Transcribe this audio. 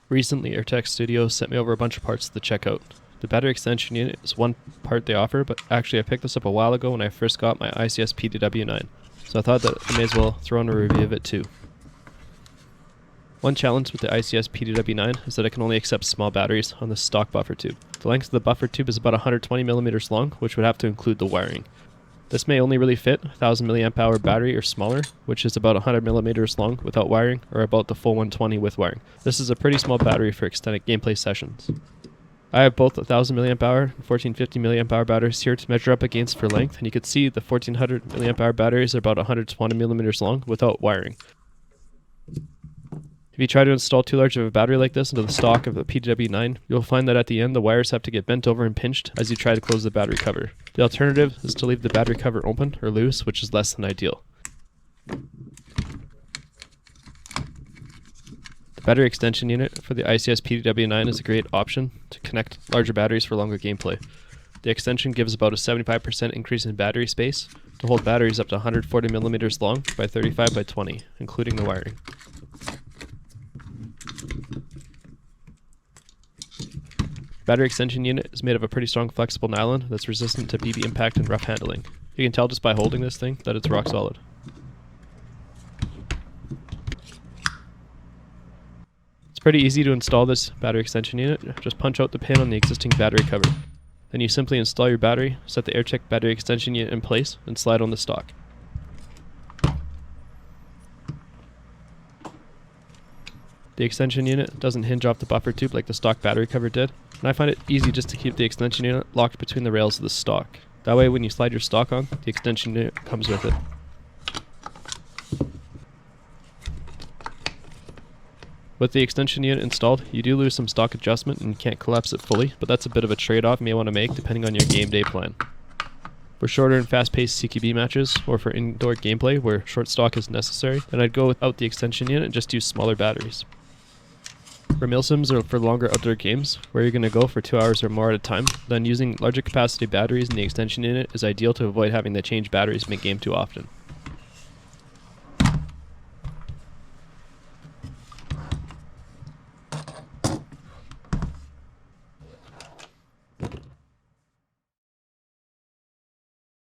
Recently, Airtech Studios sent me over a bunch of parts to check out. The battery extension unit is one part they offer, but actually I picked this up a while ago when I first got my ICS PDW9, so I thought that I may as well throw in a review of it too. One challenge with the ICS PDW9 is that it can only accept small batteries on the stock buffer tube. The length of the buffer tube is about 120mm long, which would have to include the wiring. This may only really fit a 1000 mAh battery or smaller, which is about 100mm long without wiring, or about the full 120 with wiring. This is a pretty small battery for extended gameplay sessions. I have both 1000 mAh and 1450 mAh batteries here to measure up against for length, and you can see the 1400 mAh batteries are about 120mm long without wiring. If you try to install too large of a battery like this into the stock of the PDW9, you'll find that at the end the wires have to get bent over and pinched as you try to close the battery cover. The alternative is to leave the battery cover open or loose, which is less than ideal. The battery extension unit for the ICS PDW9 is a great option to connect larger batteries for longer gameplay. The extension gives about a 75% increase in battery space to hold batteries up to 140mm long by 35 by 20, including the wiring. Battery extension unit is made of a pretty strong flexible nylon that's resistant to BB impact and rough handling. You can tell just by holding this thing that it's rock solid. It's pretty easy to install this battery extension unit. Just punch out the pin on the existing battery cover. Then you simply install your battery, set the Airtech battery extension unit in place, and slide on the stock. The extension unit doesn't hinge off the buffer tube like the stock battery cover did, and I find it easy just to keep the extension unit locked between the rails of the stock. That way when you slide your stock on, the extension unit comes with it. With the extension unit installed, you do lose some stock adjustment and you can't collapse it fully, but that's a bit of a trade-off you may want to make depending on your game day plan. For shorter and fast-paced CQB matches, or for indoor gameplay where short stock is necessary, then I'd go without the extension unit and just use smaller batteries. For milsims or for longer outdoor games, where you're going to go for 2 hours or more at a time, then using larger capacity batteries in the extension unit is ideal to avoid having to change batteries mid-game too often.